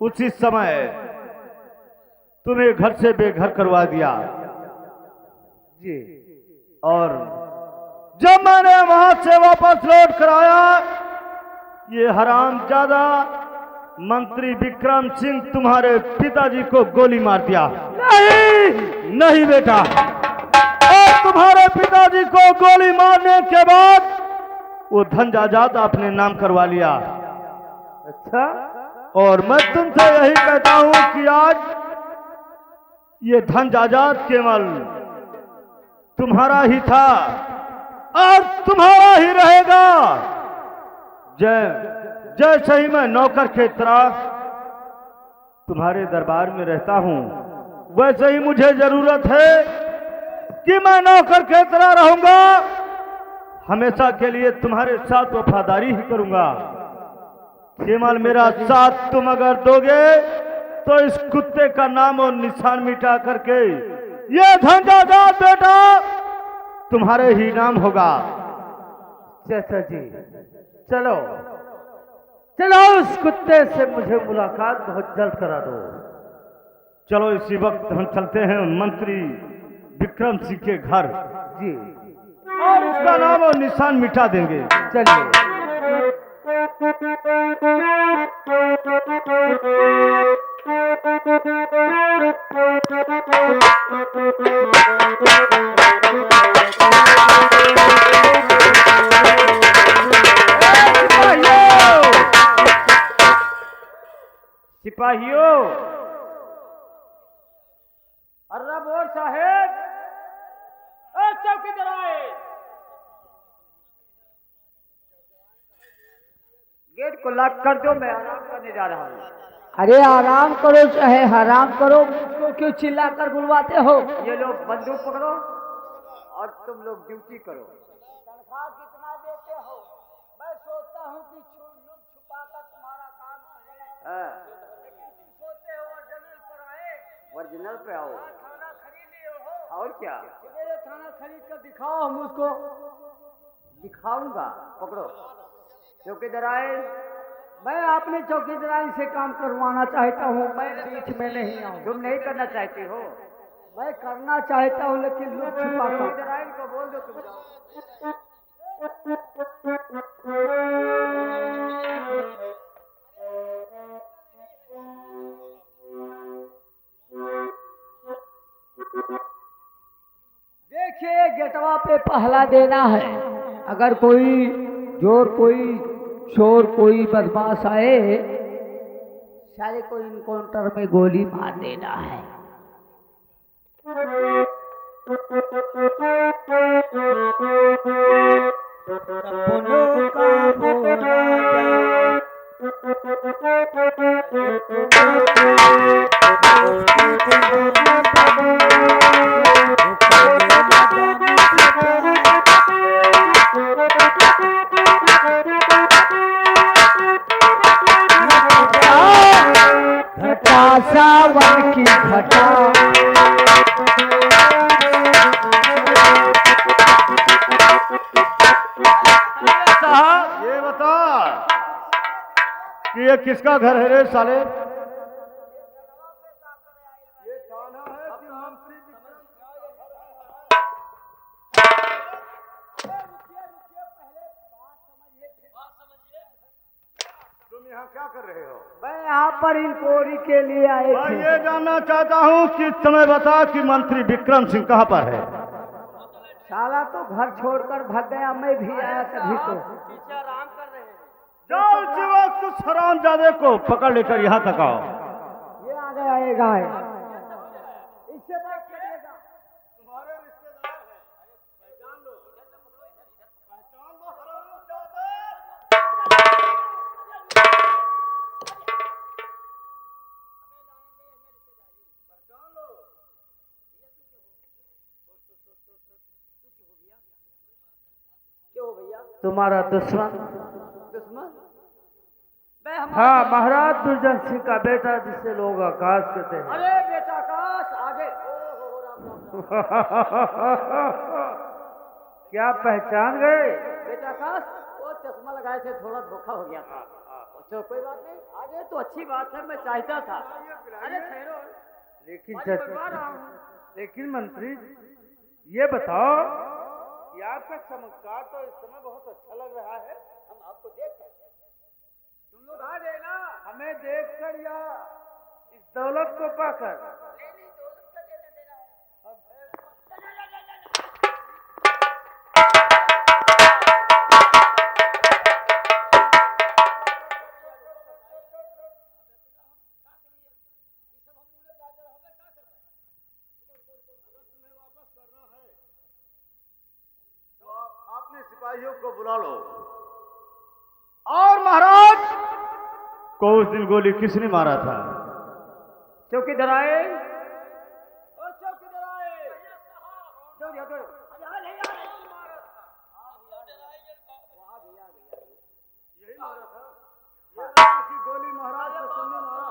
उसी समय तुम्हें घर से बेघर करवा दिया जी। और जब मैंने वहां से वापस लौट कर आया, ये हरामजादा मंत्री विक्रम सिंह तुम्हारे पिताजी को गोली मार दिया। नहीं नहीं बेटा, और तुम्हारे पिताजी को गोली मारने के बाद वो धन जायदाद अपने नाम करवा लिया। अच्छा, और मैं तुमसे यही कहता हूं कि आज ये धन जायदाद केवल तुम्हारा ही था और तुम्हारा ही रहेगा। जैसे ही मैं नौकर के तरह तुम्हारे दरबार में रहता हूं, वैसे ही मुझे जरूरत है कि मैं नौकर के तरह रहूंगा, हमेशा के लिए तुम्हारे साथ वफादारी ही करूंगा। केवल मेरा साथ तुम अगर दोगे तो इस कुत्ते का नाम और निशान मिटा करके ये धन जायदाद बेटा तुम्हारे ही नाम होगा। चाचा जी, चलो चलो, उस कुत्ते से मुझे मुलाकात बहुत जल्द करा दो। चलो इसी वक्त हम चलते हैं मंत्री विक्रम सिंह के घर जी, और उसका नाम और निशान मिटा देंगे। चलिए। सिपाहियों, अर्रा बोल साहेब, चौकीदार आए। गेट को लॉक कर दो, मैं आराम करने जा रहा हूँ। अरे आराम करो चाहे हराम करो, मुझको क्यों चिल्लाकर बुलवाते हो? ये लोग बंदूक पकड़ो और तुम लोग ड्यूटी करो। तनख्वाह कितना देते हो? मैं सोचता हूँ कि लुक छुपा कर तुम्हारा काम करें, लेकिन तुम सोचते हो ओरिजिनल पर आए। ओरिजिनल पे आओ। थाना खरीद लिए हो और क्या? मेरे थाना खरीद कर दिखाओ, हम उसको दिखाऊंगा। पकड़ो। चौकीदार आए। मैं अपने चौकीदारी से काम करवाना चाहता हूँ, मैं बीच में नहीं आऊँ। तुम नहीं करना चाहते हो? मैं करना चाहता हूँ लेकिन लुक छुपा कर। चौकीदार आए को बोल दो, तुम जाओ। देखिए गेटवा पे पहला देना है, अगर कोई जोर कोई चोर कोई बदमाश आए, सारे को इनकाउंटर में गोली मार देना है। सावन की घटा ये बता कि ये किसका घर है रे साले? ये थाना है कि मंत्री तुम यहाँ क्या कर रहे हो? मैं यहाँ पर इंक्वायरी के लिए आए मैं थे। ये जानना चाहता हूँ कि तुम्हें बता कि मंत्री विक्रम सिंह कहाँ पर है? साला तो घर छोड़कर भाग गया, मैं भी आया तभी तो। पीछे आराम कर रहे हैं। जाओ इसी वक्त उस हरामजादे को पकड़ लेकर यहाँ तक आओ। ये आ गया ये गाय, इससे बात करिएगा। तुम्हारे रिश्तेदार हैं, पहचान लो, पहचान लो हरामजादे। क्यों हो भैया? तुम्हारा दुश्मन? दुश्मन? हाँ, महाराज दुर्जन सिंह का बेटा, जिसे लोग आकाश कहते हैं। अरे बेटा आकाश, आगे। क्या पहचान गए? बेटा आकाश, वो चश्मा लगाए थे, थोड़ा धोखा हो गया था। अच्छा कोई बात नहीं, अरे तो अच्छी बात है, मैं चाहता था। अरे ठहरो, लेकिन पानी मंगवा रहा हूँ। लेकिन मंत्री ये बताओ कि आपका चमत्कार तो इस समय बहुत अच्छा लग रहा है। हम आपको देख कर, तुम लोग आ गए ना। हमें देखकर या इस दौलत को पाकर? नहीं दौलत का लेना देना है। अपने सिपाहियों को बुला लो। और महाराज को उस दिन गोली किसने मारा था? चौकीदार आए, ओ चौकीदार आए, दौड़ दौड़, यही मारा था। ये लगा कि गोली महाराज को तुमने मारा।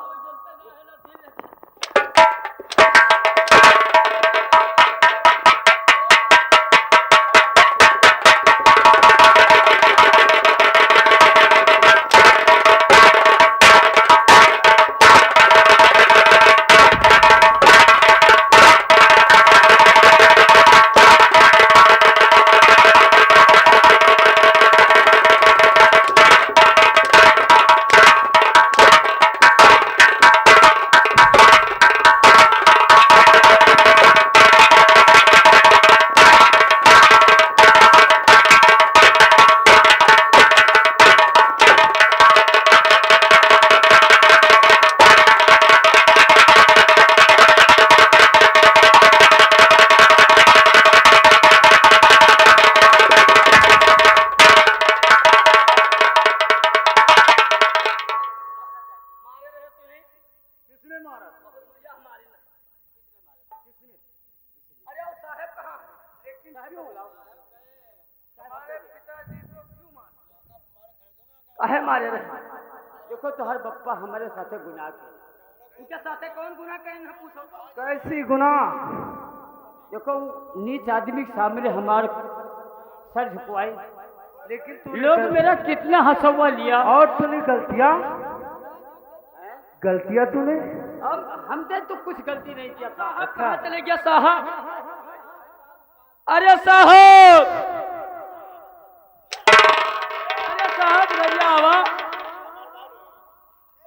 काहे मारे रहे? देखो तोहर बप्पा हमारे साथे गुनाह के, उनके साथे कौन गुनाह करे ना पूछो। कैसी गुनाह? देखो नीच आदमी के सामने हमार सर झुकवाई, लेकिन तू लोग मेरा कितना हंसवा लिया। और तूने गलतियां तूने? अब हमने तो कुछ गलती नहीं किया था। अच्छा। कहाँ चले गया साहब? अरे साहब, अरे साहब भैया आवा,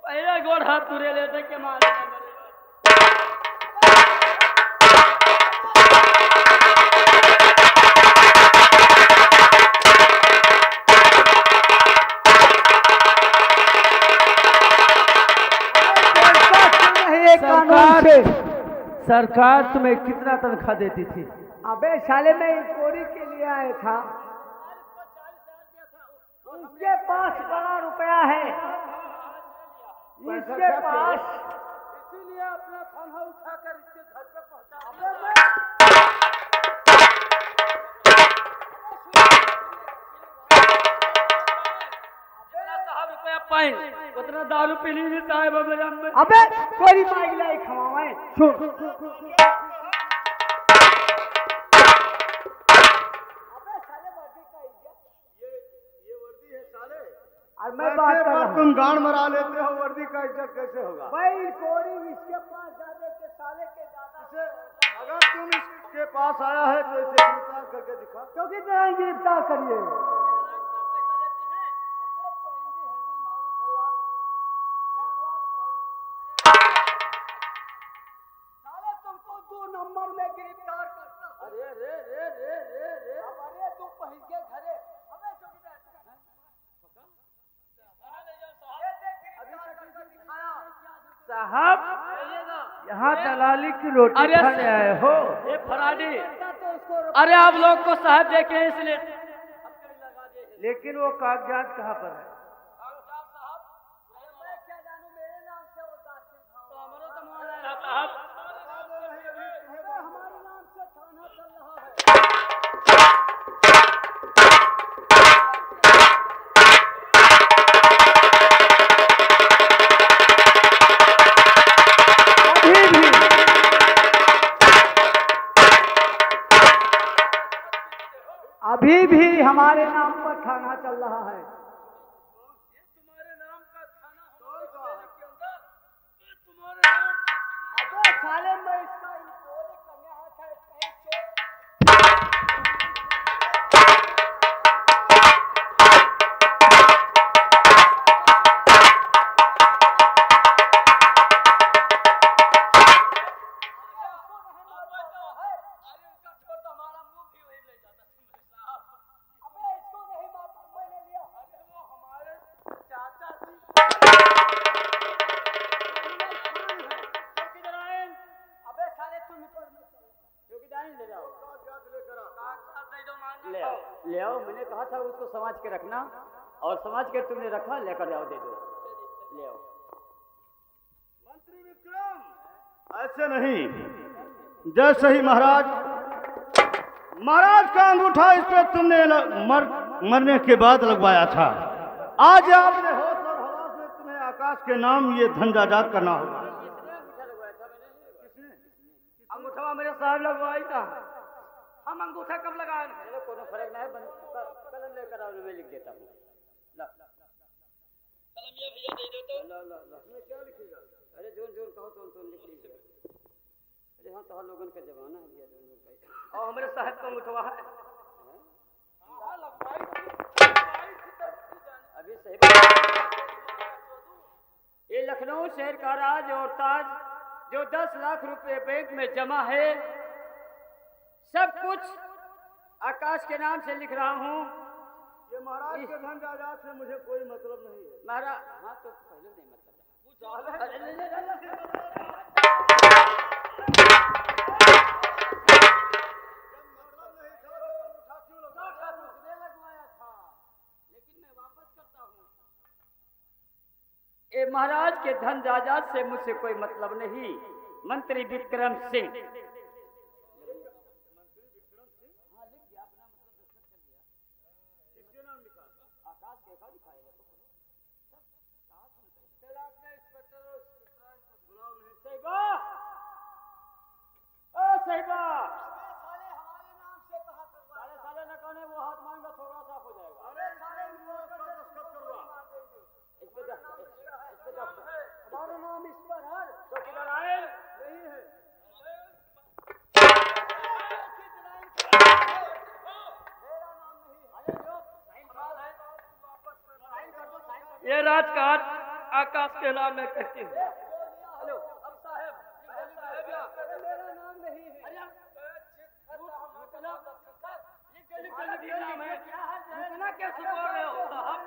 पहले गोड़ हाथ तुरे लेते के मारे ना मरे। सरकार तुम्हें कितना तनख्वाह देती थी? अबे साले मैं इंक्वायरी के लिए आया था, उसके पास बड़ा रुपया है, इसके पास, इसीलिए अपना थाना उठाकर इसके घर पे साहब उतना दारू पी लीजिए साहब। अबे कोई मांग लाई खवाए। सुन और मैं बात कर रहा हूं, तुम गांड मरा लेते हो, वर्दी का इज्जत कैसे होगा? भाई कोरी इसके पास जाने के साले के ज्यादा। अगर तुम इसके पास आया है तो इसे गिरफ्तार करके दिखा। क्योंकि तरह गिरफ्तार करिए। तुमको 2 नंबर में गिरफ्तार करता। अरे रे रे रे रे रे, अरे तू पहुंच गए घरे। अबे चौकीदार साहब, यहाँ दलाली की रोटी खाने आए हो? ये फराडी, अरे आप लोग को साहब देखे इसलिए। लेकिन वो कागजात कहाँ पर है? अभी भी हमारे नाम पर थाना चल रहा है। तुम्हारे नाम का साले मैं इसका इनको करने आता है ले आओ, मैंने कहा था उसको समझ के रखना और समझ के तुमने रखा, लेकर जाओ, दे दो, ले आओ। मंत्री विक्रम, ऐसे नहीं। जैसे ही महाराज का अंगूठा इस पे तुमने मरने के बाद लगवाया था, आज आपने होश और हवास में तुम्हें आकाश के नाम ये धन जायदाद करना होगा। अंगूठा मेरे साहब लगवाई था, हम अंगूठा कब लगाए? कोनो फर्क नहीं है, कलम लेकर आओ, मैं लिख देता हूँ। कलम ये भैया दे दो तो। इसमें क्या लिखेगा? अरे जोन जोन कहो तो लिख लीजिए। अरे हाँ, तो लोगन का जमाना है भैया, जोन जोन। और हमारे साहब का अंगूठा है अभी सही बात। ये लखनऊ शहर का राज और ताज जो 10 लाख रुपए बैंक में जमा है, सब कुछ आकाश के नाम से लिख रहा हूँ। ये महाराज के धन जायदाद से मुझे कोई मतलब नहीं है। महाराज, हाँ तो पहले नहीं मतलब लेकिन मैं वापस करता हूँ। ये महाराज के धन जायदाद से मुझसे कोई मतलब नहीं। मंत्री विक्रम सिंह। वो हाथ मांगा थोड़ा सा हो जाएगा। अरे साले हमारा नाम इस पर है। चौकीदार आए नहीं है। ये राजकाज आकाश के नाम में कहती हूँ। हेलो, अब साहब मेरा नाम नहीं है। इतना कैसे बोल रहे हो साहब?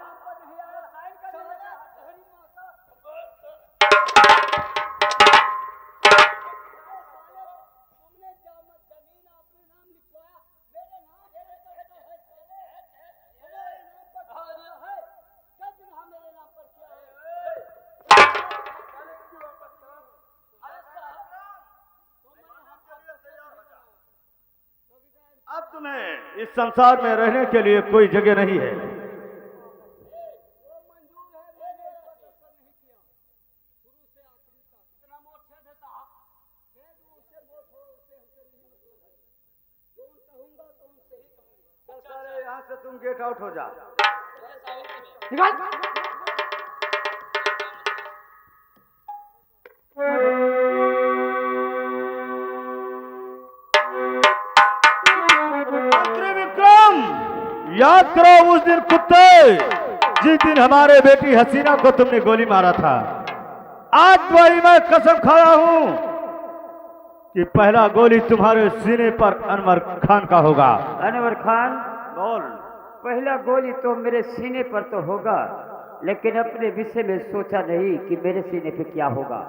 तुमने जमीन अपने नाम लिखवाया, मेरे नाम मेरे नाम पर है। क्या बिना मेरे नाम पर किया है? अब तुम्हें इस संसार में रहने के लिए कोई जगह नहीं है। यहाँ से तुम गेट आउट हो जा। मंत्री विक्रम, याद करो उस दिन कुत्ते, जिस दिन हमारे बेटी हसीना को तुमने गोली मारा था। आज वही मैं कसम खाया हूं कि पहला गोली तुम्हारे सीने पर अनवर खान का होगा। अनवर खान, बोल। पहला गोली तो मेरे सीने पर तो होगा, लेकिन अपने विषय में सोचा नहीं कि मेरे सीने पे क्या होगा।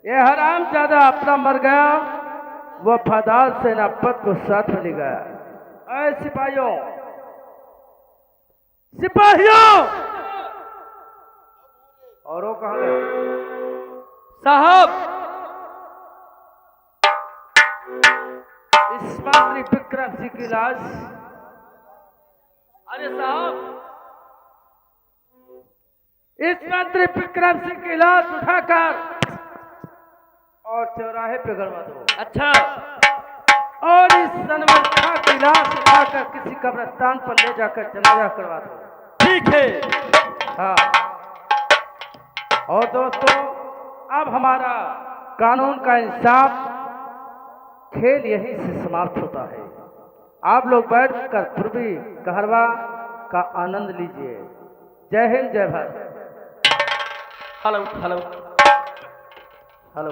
ये हराम ज्यादा अपना मर गया वफादार सेनापति को साथ में ले गया। ऐ सिपाहियों, सिपाहियों! और वो कहाँ गए? साहब, इस मंत्री विक्रम सिंह की लाश। अरे साहब, इस मंत्री विक्रम सिंह की लाश उठाकर और चौराहे पे गड़वा दो। अच्छा। और इस सनमन खां की लाश उठाकर किसी कब्रिस्तान पर ले जाकर जनाजा करवा दो। ठीक है। हाँ। और दोस्तों, अब हमारा कानून का इंसाफ खेल यहीं से समाप्त होता है। आप लोग बैठकर पूर्वी कहरवा का आनंद लीजिए। जय हिंद, जय भारत। Hello hello hello.